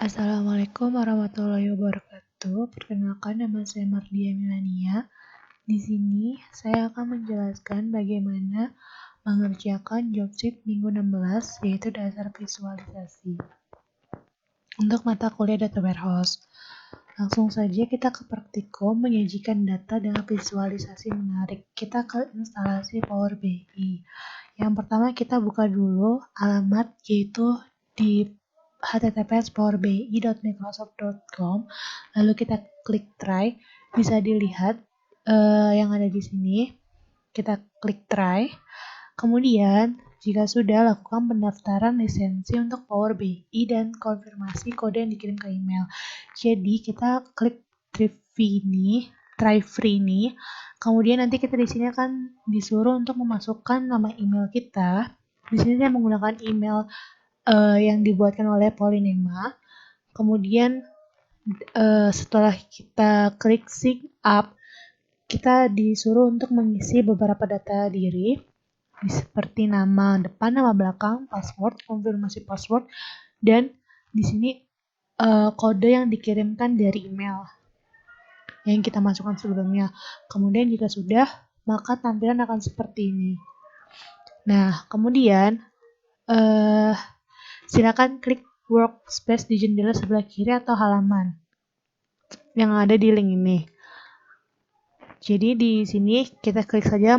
Assalamualaikum warahmatullahi wabarakatuh. Perkenalkan, nama saya Mardia Milania. Di sini saya akan menjelaskan bagaimana mengerjakan job sheet minggu 16, yaitu dasar visualisasi untuk mata kuliah Data Warehouse. Langsung saja kita ke praktikum menyajikan data dengan visualisasi menarik. Kita ke instalasi Power BI. Yang pertama kita buka dulu alamat, yaitu di https://powerbi.microsoft.com. Lalu kita klik try. Bisa dilihat yang ada di sini. Kita klik try. Kemudian, jika sudah, lakukan pendaftaran lisensi untuk Power BI dan konfirmasi kode yang dikirim ke email. Jadi, kita klik try free ini. Kemudian nanti kita di sini akan disuruh untuk memasukkan nama email kita. Di sini saya menggunakan email yang dibuatkan oleh Polinema. Kemudian setelah kita klik sign up, kita disuruh untuk mengisi beberapa data diri, seperti nama depan, nama belakang, password, konfirmasi password, dan di sini kode yang dikirimkan dari email yang kita masukkan sebelumnya. Kemudian jika sudah, maka tampilan akan seperti ini. Nah, kemudian silakan klik workspace di jendela sebelah kiri atau halaman yang ada di link ini. Jadi di sini kita klik saja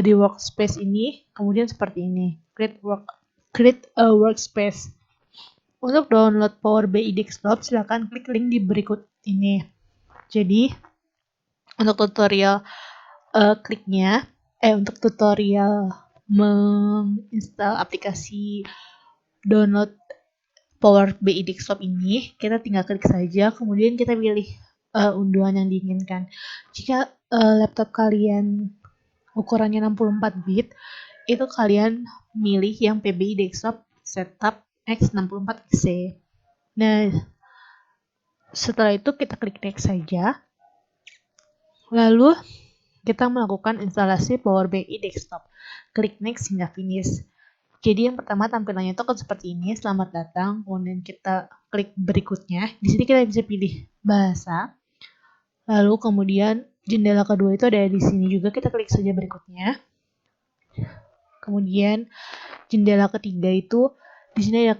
di workspace ini, kemudian seperti ini, create a workspace. Untuk download Power BI Desktop, silakan klik link di berikut ini. Jadi untuk tutorial untuk tutorial menginstal aplikasi download Power BI Desktop ini, kita tinggal klik saja, kemudian kita pilih unduhan yang diinginkan. Jika laptop kalian ukurannya 64 bit, itu kalian milih yang PBI Desktop Setup X64C. Nah, setelah itu kita klik next saja. Lalu kita melakukan instalasi Power BI Desktop. Klik next hingga finish. Jadi yang pertama tampilannya itu akan seperti ini, selamat datang. Kemudian kita klik berikutnya. Di sini kita bisa pilih bahasa. Lalu kemudian jendela kedua itu ada di sini juga, kita klik saja berikutnya. Kemudian jendela ketiga itu di sini ada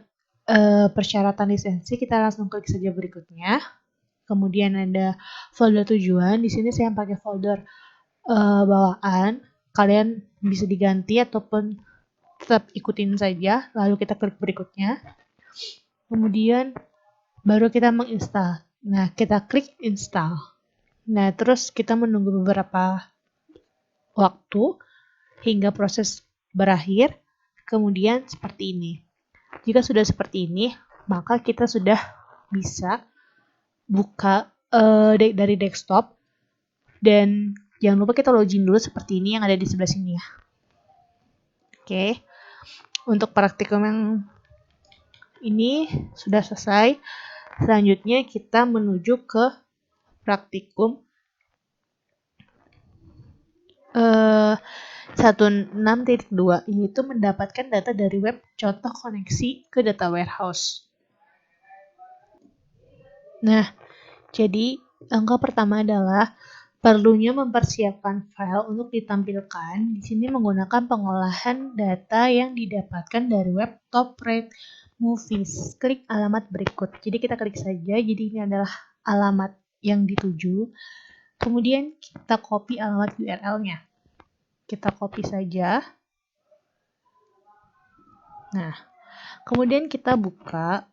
persyaratan lisensi, kita langsung klik saja berikutnya. Kemudian ada folder tujuan, di sini saya pakai folder bawaan. Kalian bisa diganti ataupun tetap ikutin saja. Lalu kita klik berikutnya. Kemudian baru kita menginstal. Nah, kita klik install. Nah, terus kita menunggu beberapa waktu hingga proses berakhir. Kemudian seperti ini. Jika sudah seperti ini, maka kita sudah bisa buka dari desktop. Dan jangan lupa kita login dulu seperti ini yang ada di sebelah sini ya. Oke. Untuk praktikum yang ini sudah selesai. Selanjutnya kita menuju ke praktikum 16.2, yaitu mendapatkan data dari web, contoh koneksi ke data warehouse. Nah, jadi langkah pertama adalah perlunya mempersiapkan file untuk ditampilkan. Di sini menggunakan pengolahan data yang didapatkan dari web top rate movies. Klik alamat berikut. Jadi kita klik saja. Jadi ini adalah alamat yang dituju. Kemudian kita copy alamat URL-nya. Kita copy saja. Nah, kemudian kita buka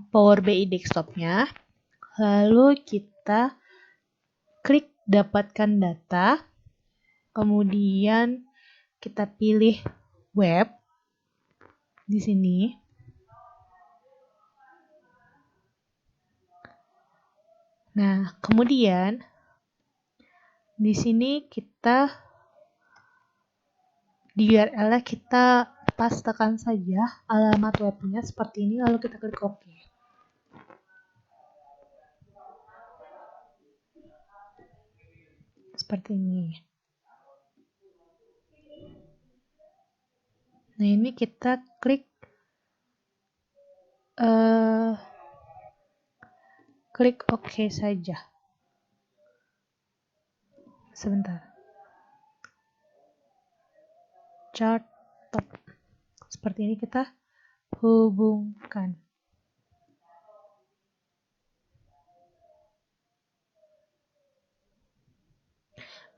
Power BI Desktop-nya. Lalu kita klik dapatkan data. Kemudian kita pilih web di sini. Nah, kemudian di sini kita di URL-nya kita pastekan saja alamat webnya seperti ini, lalu kita klik OK. Seperti ini. Nah, ini kita klik klik OK saja. Sebentar. Chart top. Seperti ini kita hubungkan.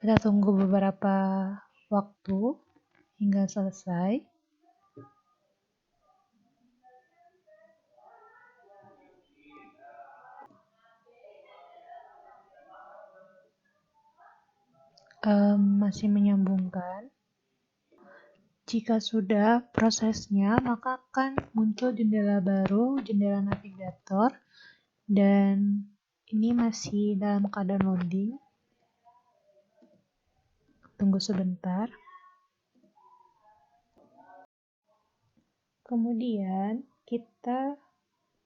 Kita tunggu beberapa waktu hingga selesai. Masih menyambungkan. Jika sudah prosesnya, maka akan muncul jendela baru, jendela navigator, dan ini masih dalam keadaan loading. Tunggu sebentar. Kemudian kita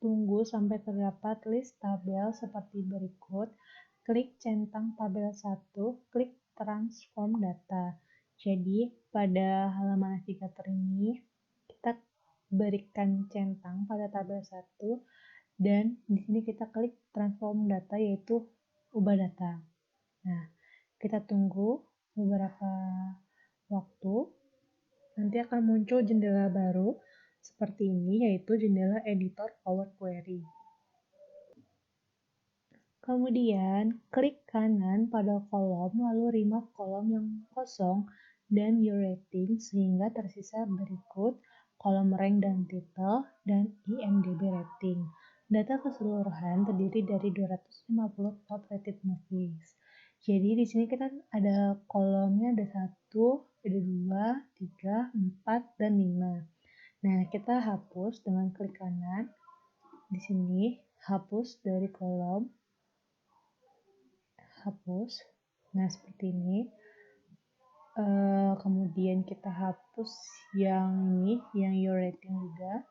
tunggu sampai terdapat list tabel seperti berikut. Klik centang tabel 1, klik transform data. Jadi pada halaman navigator ini kita berikan centang pada tabel 1 dan di sini kita klik transform data yaitu ubah data. Nah, kita tunggu beberapa waktu. Nanti akan muncul jendela baru seperti ini yaitu jendela editor Power Query. Kemudian, klik kanan pada kolom, lalu remove kolom yang kosong dan your rating sehingga tersisa berikut kolom rank dan title dan IMDb rating. Data keseluruhan terdiri dari 250 top rated movies. Jadi di sini kita ada kolomnya ada 1, ada 2, 3, 4, dan 5. Nah, kita hapus dengan klik kanan. Di sini hapus dari kolom. Hapus. Nah, seperti ini. Kemudian kita hapus yang ini, yang your rating juga.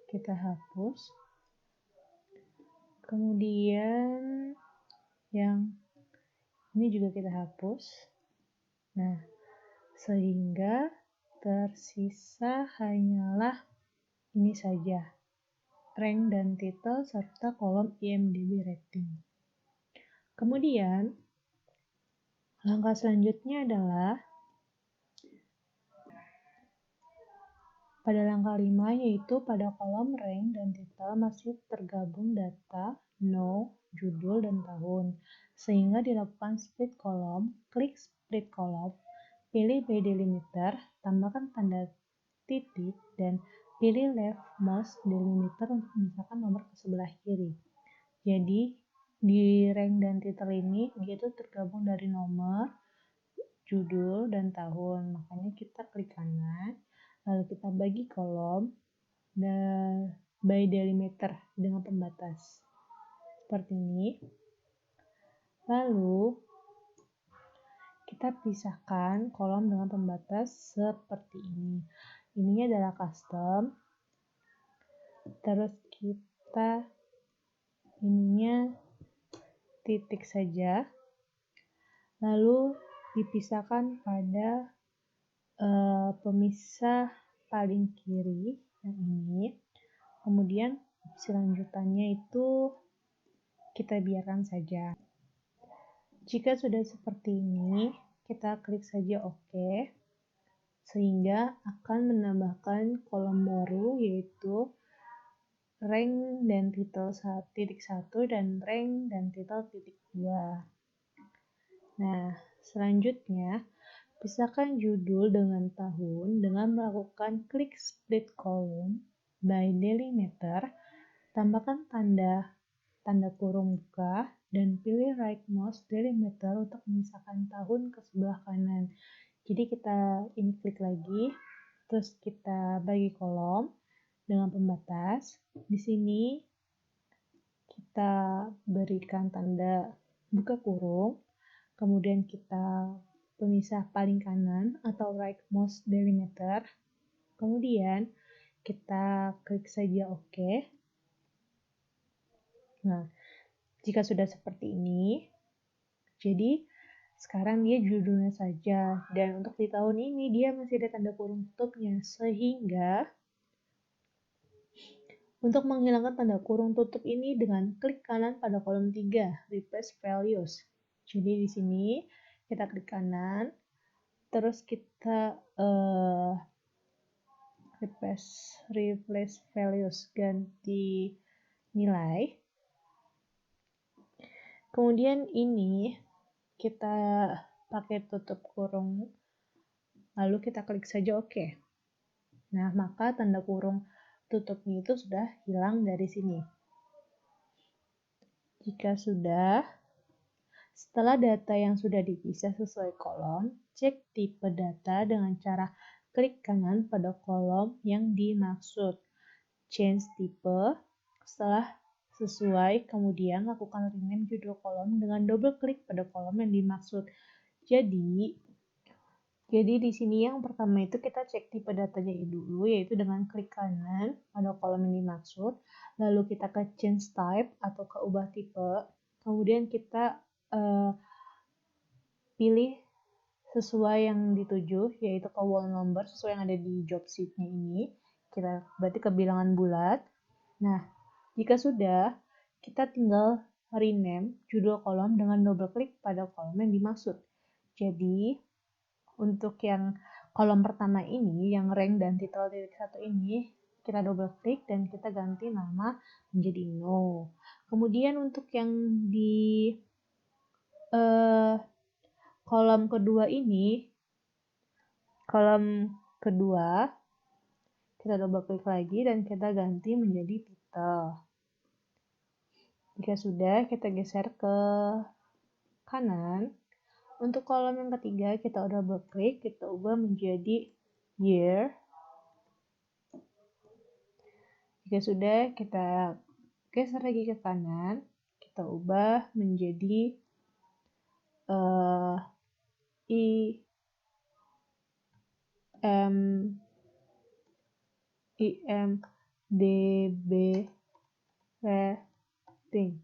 Kita hapus. Kemudian yang ini juga kita hapus. Nah, sehingga tersisa hanyalah ini saja. Rank dan title serta kolom IMDb rating. Kemudian, langkah selanjutnya adalah pada langkah 5 yaitu pada kolom rank dan title masih tergabung data, no, judul, dan tahun. Sehingga dilakukan split kolom, klik split kolom, pilih by delimiter, tambahkan tanda titik, dan pilih leftmost delimiter untuk memisahkan nomor ke sebelah kiri. Jadi, di rank dan title ini dia itu tergabung dari nomor, judul, dan tahun. Makanya kita klik kanan, lalu kita bagi kolom dan by delimiter dengan pembatas seperti ini. Lalu kita pisahkan kolom dengan pembatas seperti ini. Ininya adalah custom. Terus kita ininya titik saja. Lalu dipisahkan pada pemisah paling kiri yang ini. Kemudian selanjutnya itu kita biarkan saja. Jika sudah seperti ini, kita klik saja OK, sehingga akan menambahkan kolom baru yaitu rank dan title 1.1 dan rank dan title titik 2. Nah, selanjutnya pisahkan judul dengan tahun dengan melakukan klik split column by delimiter, tambahkan tanda kurung buka, dan pilih rightmost delimiter untuk memisahkan tahun ke sebelah kanan. Jadi kita ini klik lagi, terus kita bagi kolom dengan pembatas. Di sini kita berikan tanda buka kurung, kemudian kita pemisah paling kanan atau rightmost delimiter. Kemudian kita klik saja OK. Nah, jika sudah seperti ini, jadi sekarang dia judulnya saja. Dan untuk di tahun ini dia masih ada tanda kurung tutupnya, sehingga Untuk menghilangkan tanda kurung tutup ini dengan klik kanan pada kolom 3, replace values. Jadi di sini kita klik kanan, terus kita replace values, ganti nilai. Kemudian ini kita pakai tutup kurung, lalu kita klik saja OK. Nah, maka tanda kurung tutupnya itu sudah hilang dari sini. Jika sudah, setelah data yang sudah dipisah sesuai kolom, cek tipe data dengan cara klik kanan pada kolom yang dimaksud. Change type. Setelah sesuai, kemudian lakukan rename judul kolom dengan double klik pada kolom yang dimaksud. Jadi di sini yang pertama itu kita cek tipe datanya dulu, yaitu dengan klik kanan pada kolom yang dimaksud, lalu kita ke change type atau ke ubah tipe, kemudian kita pilih sesuai yang dituju, yaitu ke wall number sesuai yang ada di job sheet-nya ini. Kita berarti ke bilangan bulat. Nah, jika sudah, kita tinggal rename judul kolom dengan double klik pada kolom yang dimaksud. Jadi, untuk yang kolom pertama ini, yang rank dan title titik 1 ini, kita double klik dan kita ganti nama menjadi no. Kemudian untuk yang di kolom kedua ini, kita double klik lagi dan kita ganti menjadi title. Jika sudah, kita geser ke kanan. Untuk kolom yang ketiga, kita double klik, kita ubah menjadi year. Jika sudah, kita geser lagi ke kanan, kita ubah menjadi IMDb rating.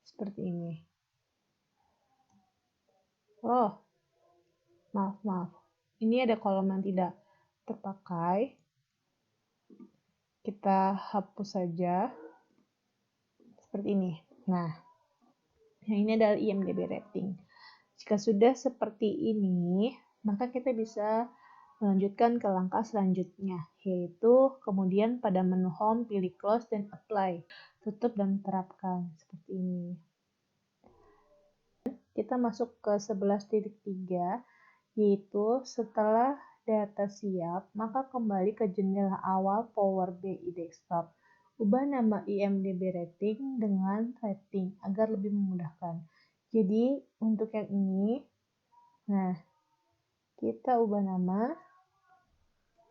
Seperti ini. Oh, maaf. Ini ada kolom yang tidak terpakai. Kita hapus saja. Seperti ini. Nah, yang ini adalah IMDb rating. Jika sudah seperti ini, maka kita bisa melanjutkan ke langkah selanjutnya, yaitu kemudian pada menu home, pilih close dan apply. Tutup dan terapkan. Seperti ini. Kita masuk ke 11.3, yaitu setelah data siap, maka kembali ke jendela awal Power BI Desktop. Ubah nama IMDb rating dengan rating agar lebih memudahkan. Jadi untuk yang ini, nah kita ubah nama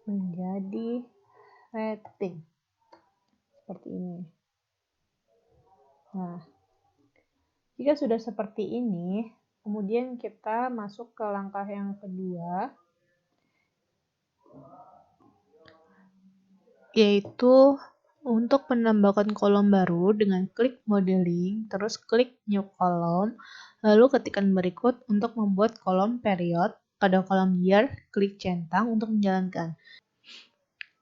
menjadi rating. Seperti ini. Nah, jika sudah seperti ini, kemudian kita masuk ke langkah yang kedua, yaitu untuk menambahkan kolom baru dengan klik modeling, terus klik new column, lalu ketikkan berikut untuk membuat kolom period. Pada kolom year, klik centang untuk menjalankan.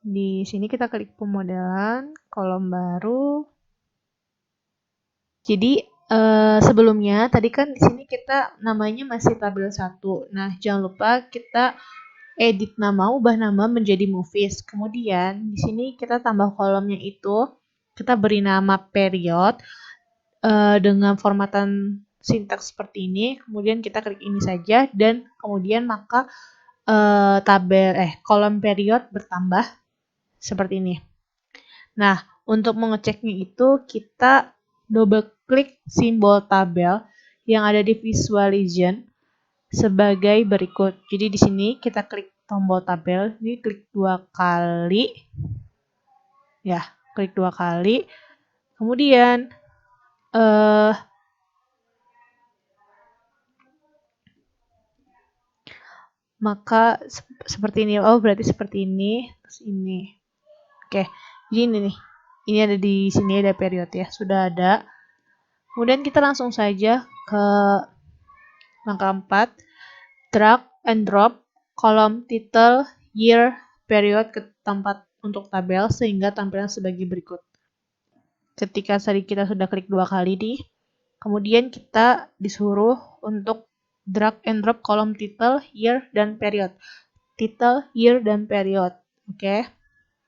Di sini kita klik pemodelan, kolom baru. Jadi sebelumnya tadi kan di sini kita namanya masih tabel 1. Nah, jangan lupa kita edit nama, ubah nama menjadi movies. Kemudian di sini kita tambah kolomnya itu, kita beri nama period dengan formatan sintaks seperti ini. Kemudian kita klik ini saja dan kemudian maka kolom period bertambah seperti ini. Nah, untuk mengeceknya itu kita double klik simbol tabel yang ada di visualization sebagai berikut. Jadi di sini kita klik tombol tabel, ini klik 2 kali. Ya, klik 2 kali. Kemudian maka seperti ini. Oh, berarti seperti ini, terus ini. Oke, jadi ini nih. Ini ada di sini ada period ya, sudah ada. Kemudian kita langsung saja ke langkah 4, drag and drop kolom title, year, period ke tempat untuk tabel sehingga tampilan sebagai berikut. ketika tadi kita sudah klik 2 kali nih, kemudian kita disuruh untuk drag and drop kolom title, year, dan period. Title, year, dan period. Oke.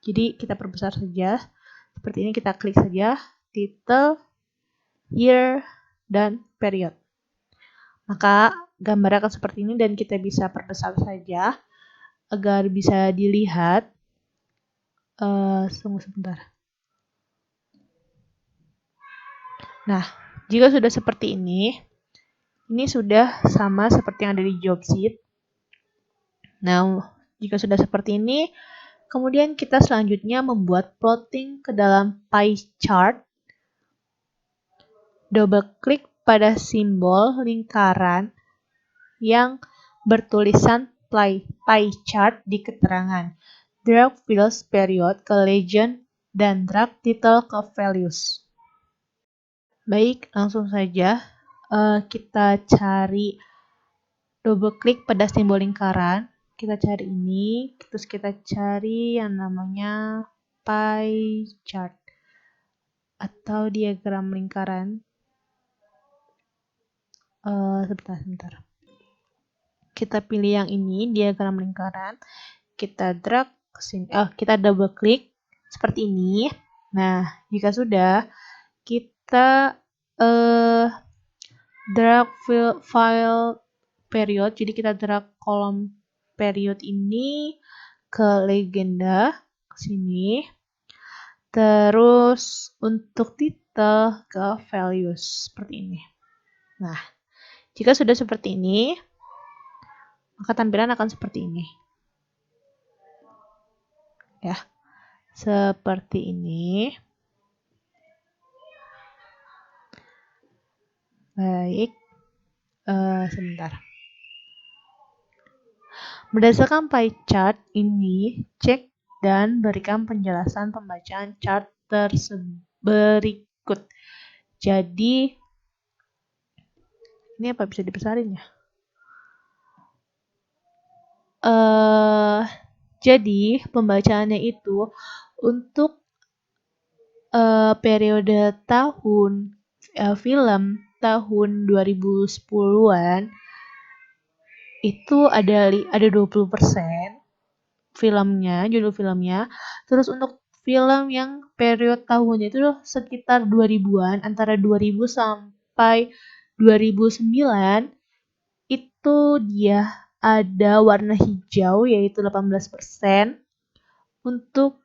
Jadi kita perbesar saja. Seperti ini kita klik saja title, year, dan period. Maka gambar akan seperti ini dan kita bisa perbesar saja agar bisa dilihat. Tunggu sebentar. Nah, jika sudah seperti ini sudah sama seperti yang ada di job sheet. Nah, jika sudah seperti ini, kemudian kita selanjutnya membuat plotting ke dalam pie chart. Double klik pada simbol lingkaran yang bertulisan pie chart di keterangan. Drag fields period ke legend dan drag title ke values. Baik, langsung saja kita cari, double klik pada simbol lingkaran, kita cari ini, terus kita cari yang namanya pie chart atau diagram lingkaran. Sebentar. Kita pilih yang ini, diagram lingkaran, kita drag ke sini, kita double klik seperti ini. Nah, jika sudah, kita drag file period, jadi kita drag kolom period ini ke legenda ke sini. Terus untuk title ke values seperti ini. Nah, jika sudah seperti ini, maka tampilan akan seperti ini. Ya. Seperti ini. Baik. Sebentar. Berdasarkan pie chart ini, cek dan berikan penjelasan pembacaan chart berikut. Jadi, ini apa bisa dibesarin ya? Jadi, pembacaannya itu untuk periode tahun film tahun 2010-an itu ada 20% filmnya, judul filmnya. Terus untuk film yang periode tahunnya itu sekitar 2000-an, antara 2000 sampai 2009 itu dia ada warna hijau yaitu 18%. Untuk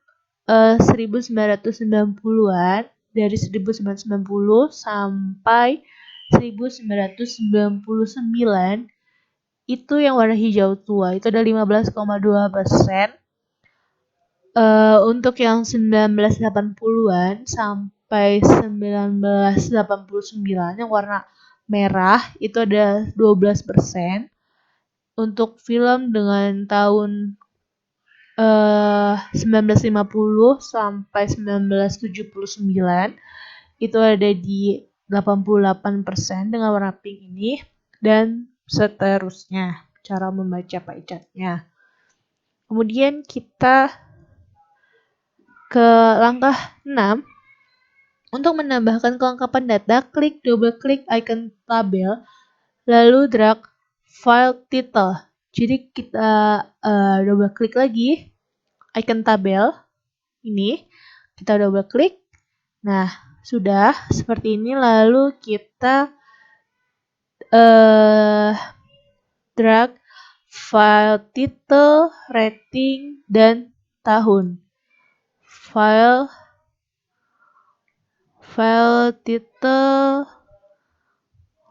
1990-an, dari 1990 sampai 1999 itu yang warna hijau tua itu ada 15,2%. Untuk yang 1980-an sampai 1989 yang warna merah itu ada 12%. Untuk film dengan tahun 1950 sampai 1979 itu ada di 88% dengan warna pink ini, dan seterusnya cara membaca pie chart-nya. Kemudian kita ke langkah 6. Untuk menambahkan kelengkapan data, double klik icon tabel, lalu drag file title. Jadi kita double klik lagi icon tabel ini, kita double klik. Nah, sudah seperti ini, lalu kita drag file title, rating, dan tahun. File title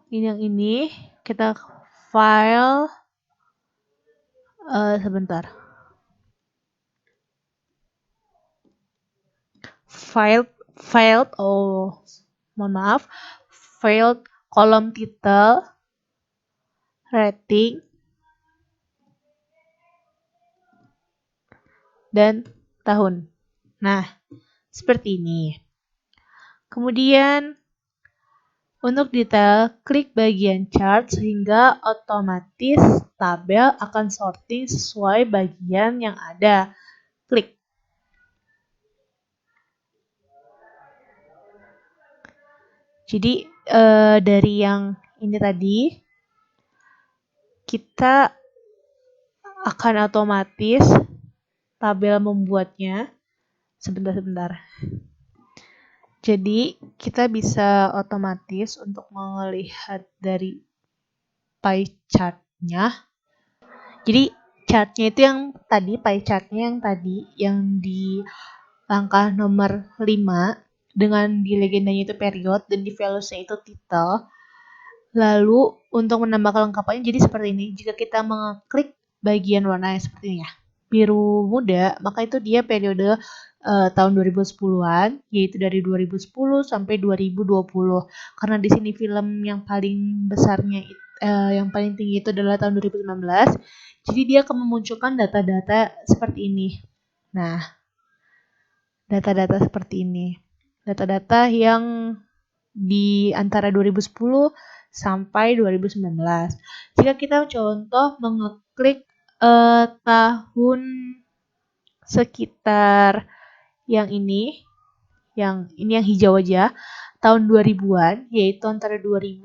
ini, yang ini kita file sebentar. Filed, mohon maaf, filed kolom title, rating, dan tahun. Nah, seperti ini. Kemudian untuk detail, klik bagian chart sehingga otomatis tabel akan sorting sesuai bagian yang ada. Klik. Jadi dari yang ini tadi kita akan otomatis tabel membuatnya. Sebentar. Jadi kita bisa otomatis untuk melihat dari pie chart-nya. Jadi chartnya itu yang tadi, pie chart-nya yang tadi, yang di langkah nomor 5, dengan di legendanya itu period, dan di values-nya itu title. Lalu untuk menambah kelengkapannya jadi seperti ini. Jika kita mengklik bagian warna yang seperti ini ya, biru muda, maka itu dia periode tahun 2010-an, yaitu dari 2010 sampai 2020. Karena di sini film yang paling besarnya yang paling tinggi itu adalah tahun 2019, jadi dia akan memunculkan data-data seperti ini. Nah, data-data seperti ini. Data-data yang di antara 2010 sampai 2019. Jika kita contoh mengeklik tahun sekitar yang ini yang hijau aja, tahun 2000-an, yaitu antara 2000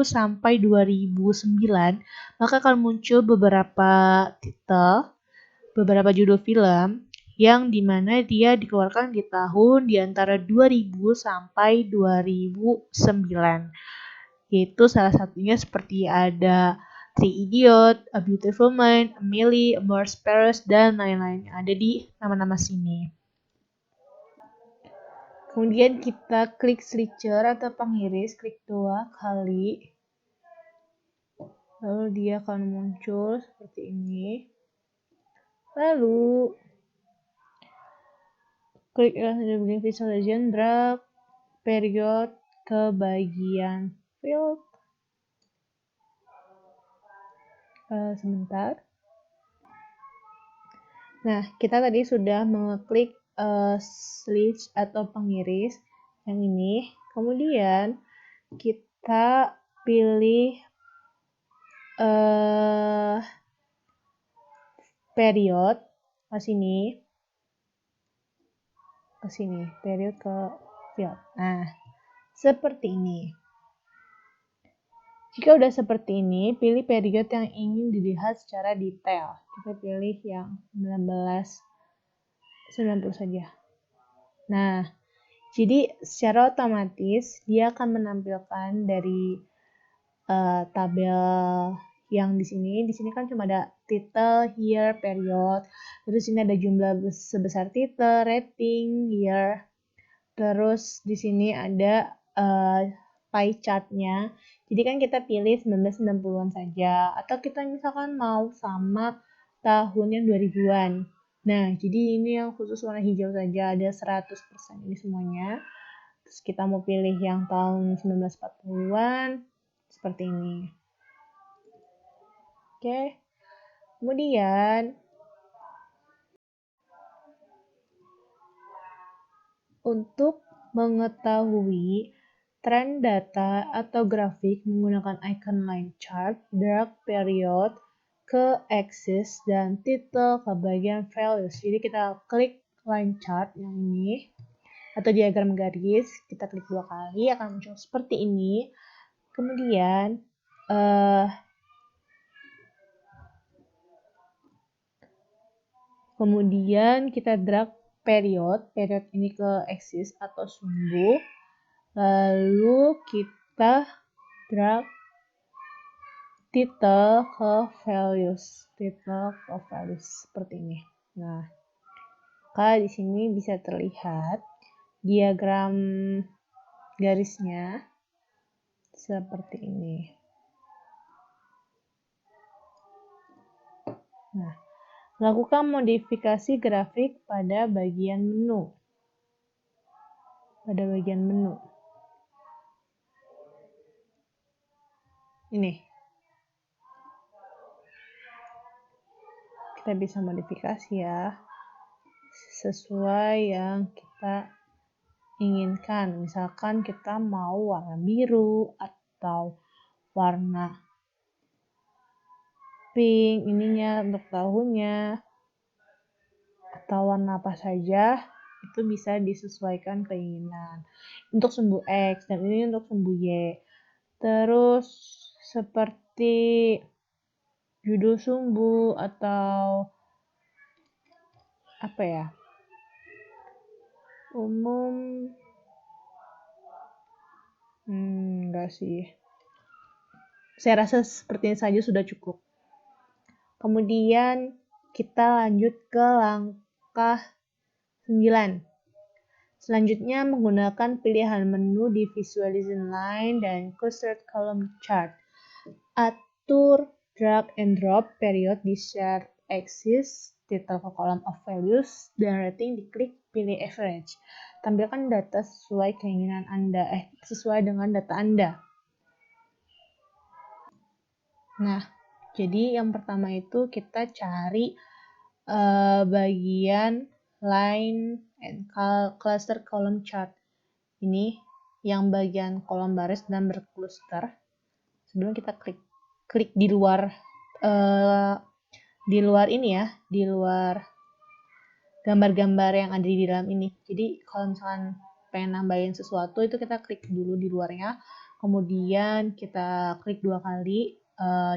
sampai 2009, maka akan muncul beberapa titel, beberapa judul film yang dimana dia dikeluarkan di tahun di antara 2000 sampai 2009. Yaitu salah satunya seperti ada Three Idiot, A Beautiful Mind, Amelie, Amores Perez, dan lain-lain yang ada di nama-nama sini. Kemudian kita klik switcher atau pengiris, klik 2 kali. Lalu dia akan muncul seperti ini. Lalu klik bagian visual legend, drag period ke bagian field. Sebentar. Nah, kita tadi sudah mengeklik switch atau pengiris yang ini. Kemudian kita pilih period ke sini. Period ke field. Nah, seperti ini. Jika udah seperti ini, pilih period yang ingin dilihat secara detail. Kita pilih yang 1990 saja. Nah, jadi secara otomatis dia akan menampilkan dari tabel yang di sini. Di sini kan cuma ada title, year, period. Terus ini ada jumlah sebesar title, rating, year. Terus di sini ada pie chart-nya. Jadi kan kita pilih 1990-an saja. Atau kita misalkan mau sama tahun yang 2000-an. Nah, jadi ini yang khusus warna hijau saja. Ada 100% ini semuanya. Terus kita mau pilih yang tahun 1940-an. Seperti ini. Oke. Kemudian untuk mengetahui tren data atau grafik menggunakan icon line chart, drag period ke axis dan title ke bagian values. Jadi kita klik line chart yang ini atau diagram garis, kita klik 2 kali akan muncul seperti ini. Kemudian kita drag period ini ke axis atau sumbu. Lalu kita drag title ke values, seperti ini. Nah, maka di sini bisa terlihat diagram garisnya seperti ini. Nah, lakukan modifikasi grafik pada bagian menu. Ini. Kita bisa modifikasi ya. Sesuai yang kita inginkan. Misalkan kita mau warna biru atau warna pink ininya untuk tahunnya atau warna apa saja itu bisa disesuaikan keinginan. Untuk sumbu X dan ini untuk sumbu Y. Terus seperti judul sumbu atau apa ya? Umum enggak sih. Saya rasa seperti ini saja sudah cukup. Kemudian kita lanjut ke langkah 9. Selanjutnya menggunakan pilihan menu di Visualization Line dan Clustered Column Chart. Atur drag and drop period di chart axis, title ke column of values, dan rating diklik pilih average. Tampilkan data sesuai keinginan Anda, sesuai dengan data Anda. Nah, jadi yang pertama itu kita cari bagian line and cluster column chart. Ini yang bagian kolom baris dan berkluster. Sebelum kita klik di luar ini ya, di luar gambar-gambar yang ada di dalam ini. Jadi kalau misalkan pengen nambahin sesuatu itu kita klik dulu di luarnya, kemudian kita klik 2 kali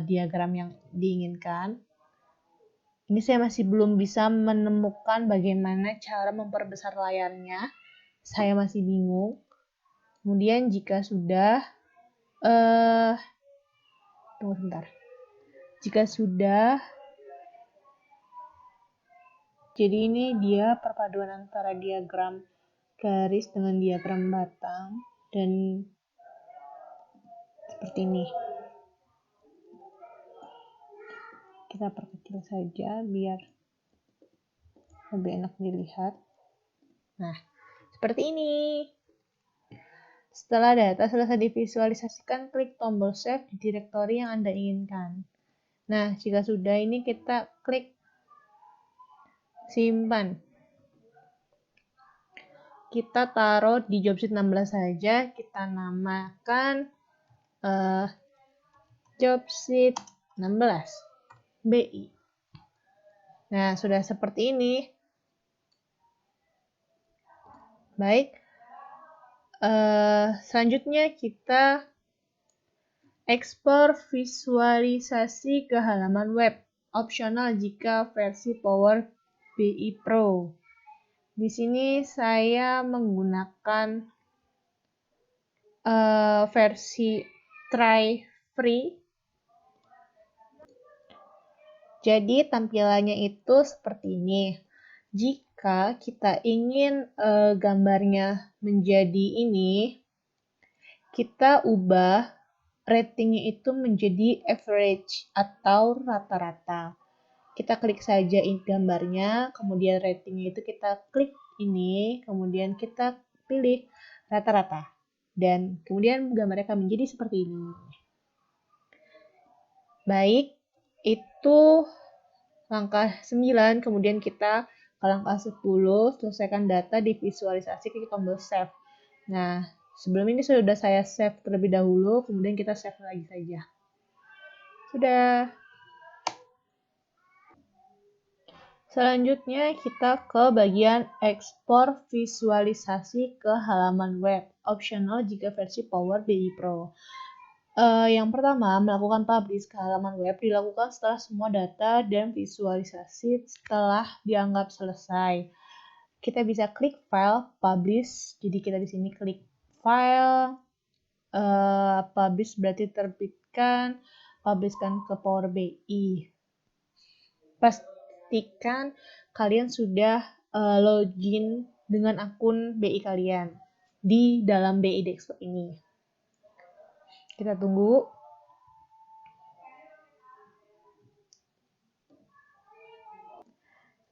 diagram yang diinginkan. Ini saya masih belum bisa menemukan bagaimana cara memperbesar layarnya. Saya masih bingung. Kemudian jika sudah, tunggu sebentar. Jika sudah, jadi ini dia perpaduan antara diagram garis dengan diagram batang dan seperti ini. Kita perkecil saja biar lebih enak dilihat. Nah, seperti ini. Setelah data selesai divisualisasikan, klik tombol save di direktori yang Anda inginkan. Nah, jika sudah ini kita klik simpan. Kita taruh di job sheet 16 saja, kita namakan job sheet 16 BI. Nah, sudah seperti ini. Baik. Selanjutnya kita ekspor visualisasi ke halaman web, opsional jika versi Power BI Pro. Di sini saya menggunakan versi try free. Jadi tampilannya itu seperti ini. Jika kita ingin gambarnya menjadi ini, kita ubah ratingnya itu menjadi average atau rata-rata. Kita klik saja gambarnya, kemudian ratingnya itu kita klik ini, kemudian kita pilih rata-rata. Dan kemudian gambarnya akan menjadi seperti ini. Baik, itu langkah 9, kemudian kita ke langkah 10, selesaikan data di visualisasi, klik tombol save. Nah, sebelum ini sudah saya save terlebih dahulu, kemudian kita save lagi saja. Sudah. Selanjutnya kita ke bagian ekspor visualisasi ke halaman web, opsional jika versi Power BI Pro. Yang pertama, melakukan publish ke halaman web dilakukan setelah semua data dan visualisasi telah dianggap selesai. Kita bisa klik file, publish. Jadi kita di sini klik file, publish berarti terbitkan, publishkan ke Power BI. Pastikan kalian sudah login dengan akun BI kalian di dalam BI Desktop ini. Kita tunggu.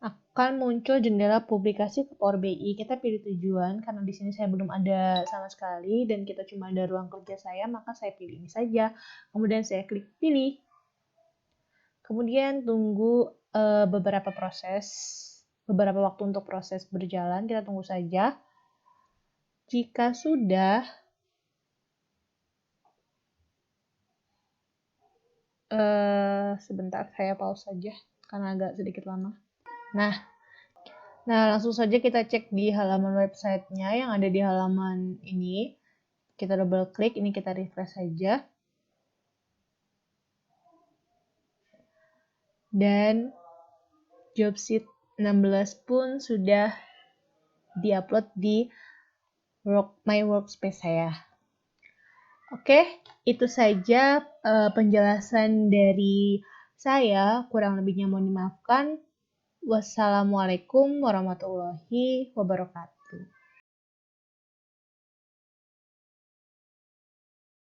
Akan muncul jendela publikasi ke Power BI. Kita pilih tujuan, karena di sini saya belum ada sama sekali dan kita cuma ada ruang kerja saya, maka saya pilih ini saja. Kemudian saya klik pilih. Kemudian tunggu beberapa waktu untuk proses berjalan. Kita tunggu saja. Jika sudah, sebentar saya pause saja karena agak sedikit lama. Nah, Nah, langsung saja kita cek di halaman websitenya yang ada di halaman ini. Kita double klik, ini kita refresh saja. Dan job sheet 16 pun sudah diupload di My Workspace saya. Oke, itu saja penjelasan dari saya. Kurang lebihnya mohon dimaafkan. Wassalamualaikum warahmatullahi wabarakatuh.